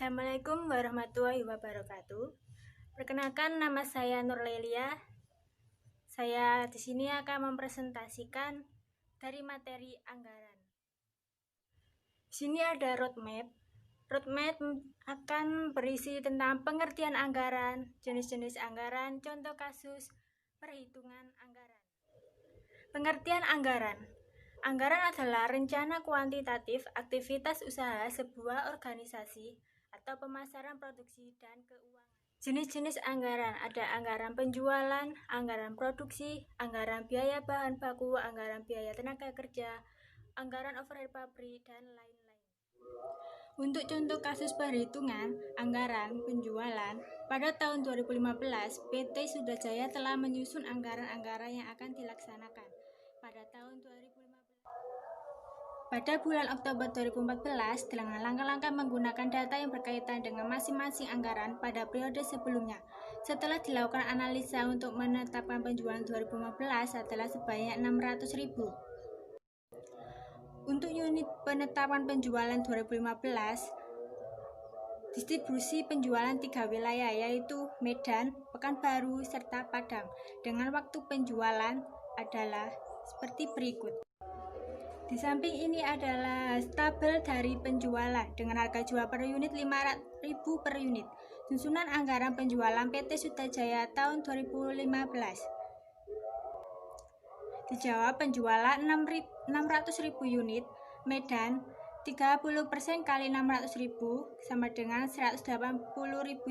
Assalamualaikum warahmatullahi wabarakatuh. Perkenalkan, nama saya Nurlelia. Saya di sini akan mempresentasikan dari materi anggaran. Di sini ada roadmap. Roadmap akan berisi tentang pengertian anggaran, jenis-jenis anggaran, contoh kasus, perhitungan anggaran. Pengertian anggaran. Anggaran adalah rencana kuantitatif aktivitas usaha sebuah organisasi atau pemasaran produksi dan keuangan. Jenis-jenis anggaran ada anggaran penjualan, anggaran produksi, anggaran biaya bahan baku, anggaran biaya tenaga kerja, anggaran overhead pabrik, dan lain-lain. Untuk contoh kasus perhitungan anggaran penjualan, pada tahun 2015, PT Sudajaya telah menyusun anggaran-anggaran yang akan dilaksanakan pada tahun 2015. Pada bulan Oktober 2014, dengan langkah-langkah menggunakan data yang berkaitan dengan masing-masing anggaran pada periode sebelumnya. Setelah dilakukan analisa untuk menetapkan penjualan 2015 adalah sebanyak 600.000. Untuk unit penetapan penjualan 2015, distribusi penjualan 3 wilayah yaitu Medan, Pekanbaru, serta Padang. Dengan waktu penjualan adalah seperti berikut. Di samping ini adalah tabel dari penjualan dengan harga jual per unit 500.000 per unit. Susunan anggaran penjualan PT Sudajaya tahun 2015. Di Jawa penjualan 600.000 unit, Medan 30% kali 600.000 sama dengan 180.000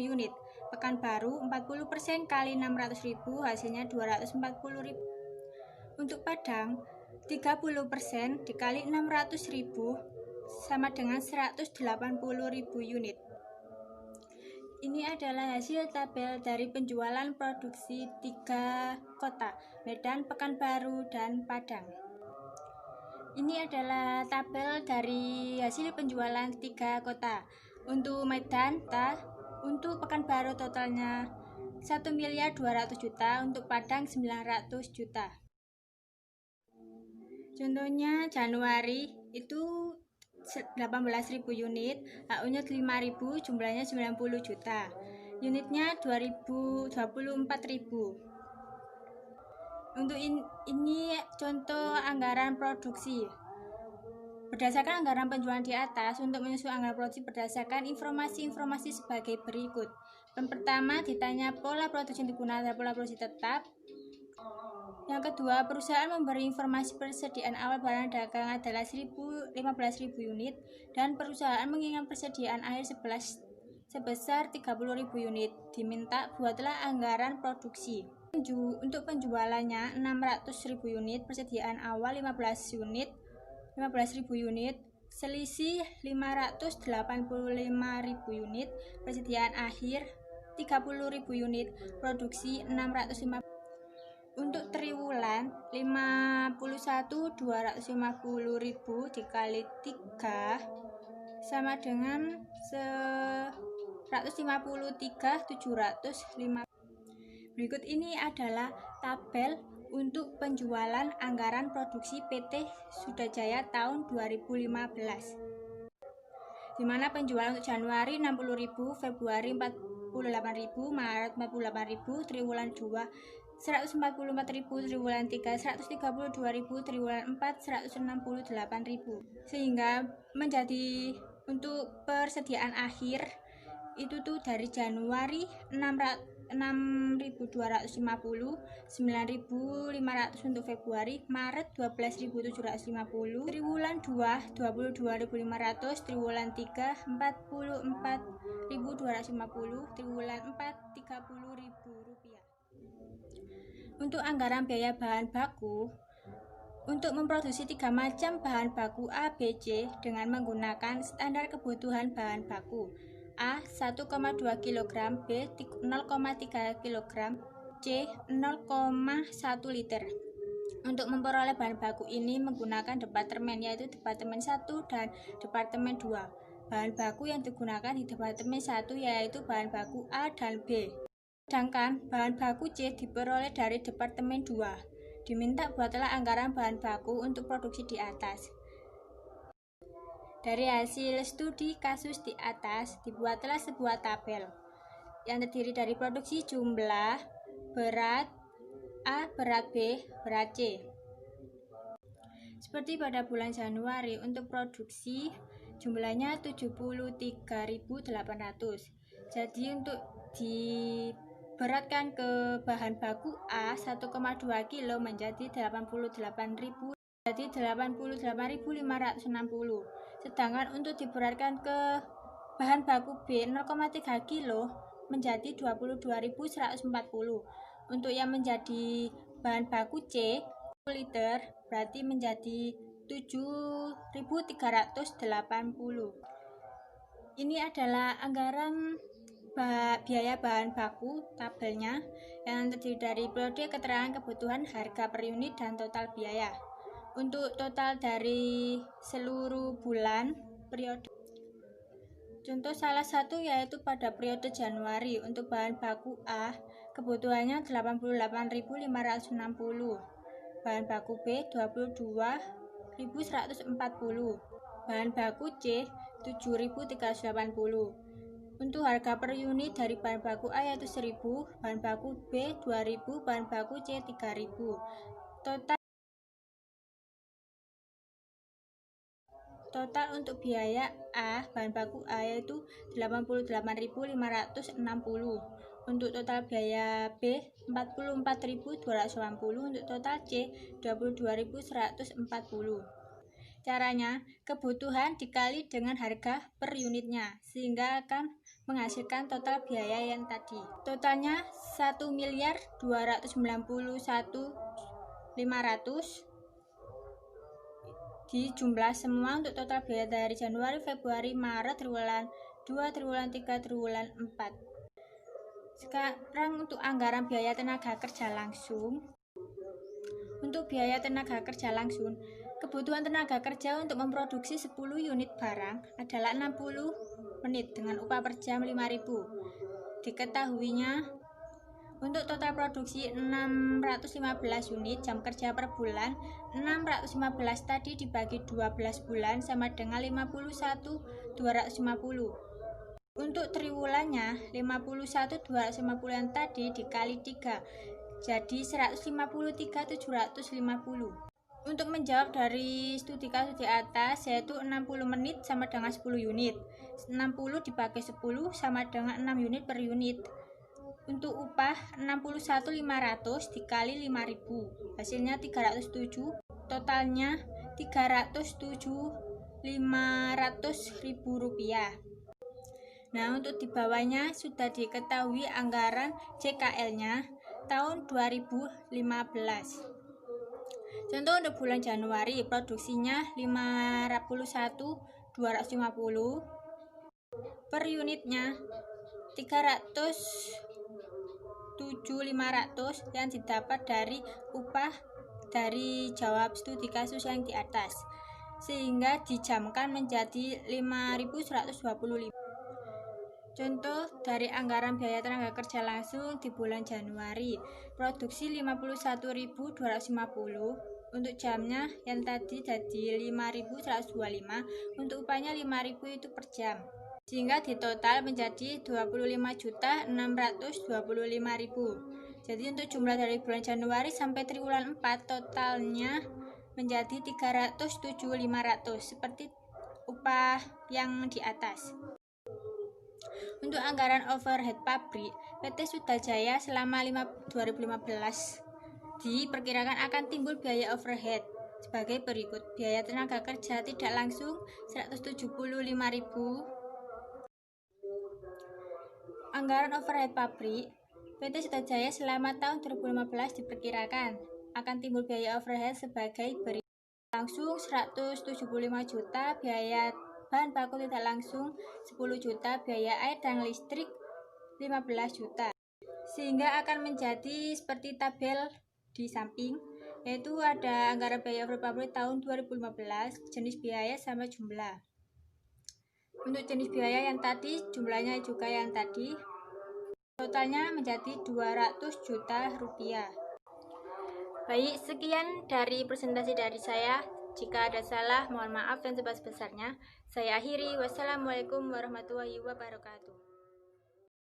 unit. Pekanbaru 40% kali 600.000 hasilnya 240.000. Untuk Padang 30% dikali 600.000 sama dengan 180.000 unit. Ini adalah hasil tabel dari penjualan produksi 3 kota, Medan, Pekanbaru, dan Padang. Ini adalah tabel dari hasil penjualan 3 kota. Untuk Medan, untuk Pekanbaru totalnya 1.200.000.000, untuk Padang 900 juta. Contohnya Januari itu 18.000 unit, HU-nya 5.000, jumlahnya 90 juta. Unitnya 24.000. Untuk ini contoh anggaran produksi. Berdasarkan anggaran penjualan di atas, untuk menyusun anggaran produksi berdasarkan informasi-informasi sebagai berikut. Yang pertama, ditanya pola produksi yang digunakan, pola produksi tetap. Yang kedua, perusahaan memberi informasi persediaan awal barang dagang adalah 15.000 unit dan perusahaan menginginkan persediaan akhir sebesar 30.000 unit. Diminta buatlah anggaran produksi. Untuk penjualannya 600.000 unit, persediaan awal 15.000 unit, selisih 585.000 unit, persediaan akhir 30.000 unit, produksi 650. Untuk triwulan 51.250.000 dikali 3 sama dengan 153.750. Berikut ini adalah tabel untuk penjualan anggaran produksi PT Sudajaya tahun 2015. Di mana penjualan untuk Januari 60.000, Februari 48.000, Maret 48.000, triwulan 2 144.000, triwulan 3 132.000, triwulan 4 168.000, sehingga menjadi untuk persediaan akhir itu tuh dari Januari 6.250, 9.500 untuk Februari, Maret 12.750, triwulan 2 22.500, triwulan 3 44.250, triwulan 4 30.000 rupiah. Untuk anggaran biaya bahan baku, untuk memproduksi 3 macam bahan baku A, B, C dengan menggunakan standar kebutuhan bahan baku. A 1,2 kg, B 0,3 kg, C 0,1 liter. Untuk memperoleh bahan baku ini menggunakan departemen, yaitu Departemen 1 dan Departemen 2. Bahan baku yang digunakan di Departemen 1 yaitu bahan baku A dan B. Sedangkan bahan baku C diperoleh dari Departemen 2. Diminta buatlah anggaran bahan baku untuk produksi di atas. Dari hasil studi kasus di atas, dibuatlah sebuah tabel yang terdiri dari produksi jumlah, berat A, berat B, berat C. Seperti pada bulan Januari, untuk produksi jumlahnya 73.800. Jadi untuk diberatkan ke bahan baku A 1,2 kg menjadi 88.000, jadi 88.560. Sedangkan untuk diberatkan ke bahan baku B 0,3 kg menjadi 22.140. Untuk yang menjadi bahan baku C 1 liter berarti menjadi 7.380. Ini adalah anggaran biaya bahan baku tabelnya yang terdiri dari periode keterangan kebutuhan, harga per unit, dan total biaya. Untuk total dari seluruh bulan periode, contoh salah satu yaitu pada periode Januari, untuk bahan baku A kebutuhannya 88.560, bahan baku B 22.140, bahan baku C 7.380. Untuk harga per unit dari bahan baku A yaitu 1.000, bahan baku B 2.000, bahan baku C 3.000. Total untuk biaya A, bahan baku A yaitu 88.560. Untuk total biaya B 44.280. Untuk total C 22.140. Caranya, kebutuhan dikali dengan harga per unitnya sehingga akan menghasilkan total biaya yang tadi. Totalnya 1.291.500 di jumlah semua untuk total biaya dari Januari, Februari, Maret, triwulan 2, triwulan 3, triwulan 4. Sekarang untuk anggaran biaya tenaga kerja langsung. Untuk biaya tenaga kerja langsung, kebutuhan tenaga kerja untuk memproduksi 10 unit barang adalah 60 menit dengan upah per jam 5.000. Diketahuinya untuk total produksi 615 unit, jam kerja per bulan 615 tadi dibagi 12 bulan sama dengan 51.250. Untuk triwulannya 51.250 yang tadi dikali 3 jadi 153.750. Untuk menjawab dari studi kasus di atas yaitu 60 menit sama dengan 10 unit. 60 dibagi 10 sama dengan 6 unit per unit. Untuk upah 61.500 dikali 5.000 hasilnya 307, totalnya 307.500.000 rupiah. Nah, untuk di bawahnya sudah diketahui anggaran CKL nya tahun 2015. Contoh untuk bulan Januari produksinya 51.250, per unitnya 307.500 yang didapat dari upah dari jawab studi kasus yang di atas, sehingga dijamkan menjadi 5.125. Contoh dari anggaran biaya tenaga kerja langsung di bulan Januari, produksi 51.250, untuk jamnya yang tadi jadi 5.125, untuk upahnya 5.000 itu per jam, sehingga di total menjadi 25.625.000. Jadi untuk jumlah dari bulan Januari sampai triwulan 4 totalnya menjadi 307.500 seperti upah yang di atas. Untuk anggaran overhead pabrik, PT Sudajaya selama 2015 diperkirakan akan timbul biaya overhead sebagai berikut. Biaya tenaga kerja tidak langsung 175.000. Anggaran overhead pabrik PT Sudajaya selama tahun 2015 diperkirakan akan timbul biaya overhead sebagai berikut. Langsung 175 juta, biaya bahan baku tidak langsung 10 juta, biaya air dan listrik 15 juta. Sehingga akan menjadi seperti tabel di samping, yaitu ada anggaran biaya overhead pabrik tahun 2015, jenis biaya sama jumlah. Untuk jenis biaya yang tadi, jumlahnya juga yang tadi, totalnya menjadi 200 juta rupiah. Baik, sekian dari presentasi dari saya. Jika ada salah, mohon maaf dan sebesar-besarnya. Saya akhiri. Wassalamualaikum warahmatullahi wabarakatuh.